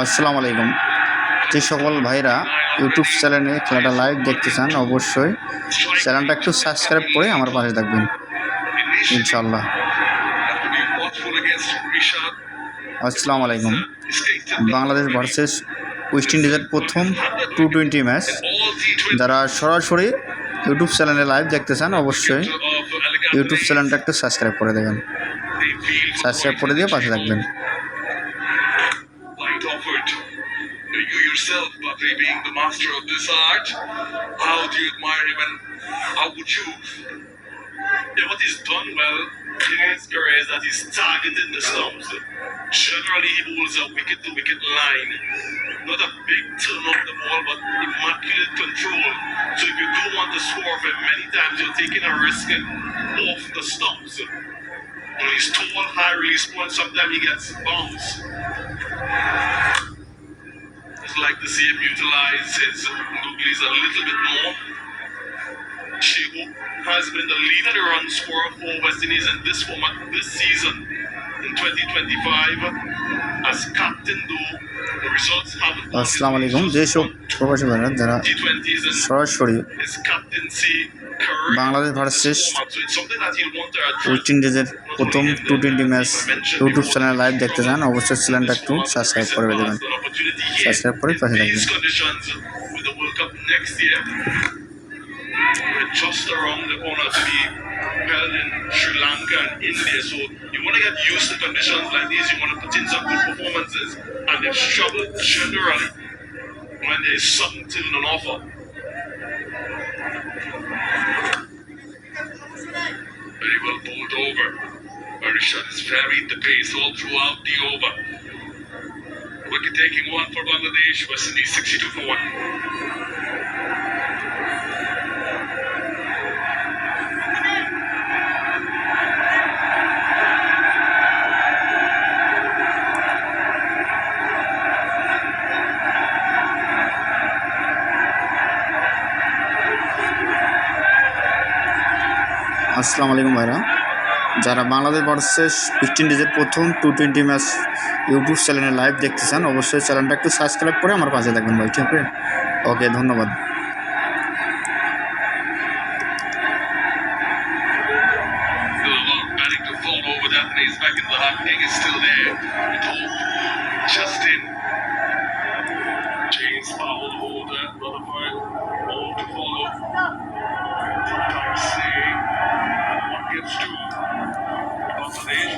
আসসালামু আলাইকুম। যে সকল ভাইরা ইউটিউব চ্যানেলে খেলাটা লাইভ দেখতে চান অবশ্যই চ্যানেলটা একটু সাবস্ক্রাইব করে আমার পাশে থাকবেন ইনশাআল্লাহ। আসসালামু আলাইকুম। বাংলাদেশ ভার্সেস ওয়েস্ট ইন্ডিজের প্রথম টি20 ম্যাচ যারা সরাসরি ইউটিউব চ্যানেলে লাইভ দেখতে চান অবশ্যই ইউটিউব চ্যানেলটা একটু সাবস্ক্রাইব করে দেবেন, সাবস্ক্রাইব করে দিয়ে পাশে থাকবেন। You yourself, Bakri, being the master of this art, how do you admire him and how would you? Yeah, what he's done well in his career is that he's targeting the stumps. Generally, he bowls a wicket-to-wicket line. Not a big turn of the ball, but immaculate control. So if you do want to score for him, many times you're taking a risk off the stumps. When he's tall, high release point, sometimes he gets bounced. Like to see him utilize his googlies a little bit more. Shibu has been the leader run scorer for West Indies in this format this season in 2025. As captain, though, the results haven't been আসসালামু আলাইকুম। যেসব প্রবাসী ভাইরা যারা সরাসরি Bangladesh versus West ইন্ডিজের প্রথম T20 match YouTube চ্যানেলে লাইভ দেখতে চান অবশ্যই চ্যানেলটা একটু সাবস্ক্রাইব করে দেবেন, সাবস্ক্রাইব করে পাশে থাকবেন। Just around the corner to be held in Sri Lanka and India, so you want to get used to conditions like these. You want to put in some good performances, and they've struggled generally when there's something on offer. Very well bowled over. Arishad is varied the pace all throughout the over. Wicket taking one for Bangladesh, West Indies 62 for 1. আসসালামু আলাইকুম ভাইরা, যারা Bangladesh versus West ইন্ডিজের প্রথম T20 match YouTube চ্যানেলে live দেখতে চান অবশ্যই চ্যানেলটা একটু সাবস্ক্রাইব করে আমার পাশে থাকবেন ভাই, ঠিক আছে? ওকে, ধন্যবাদ। Gives to Bangladesh.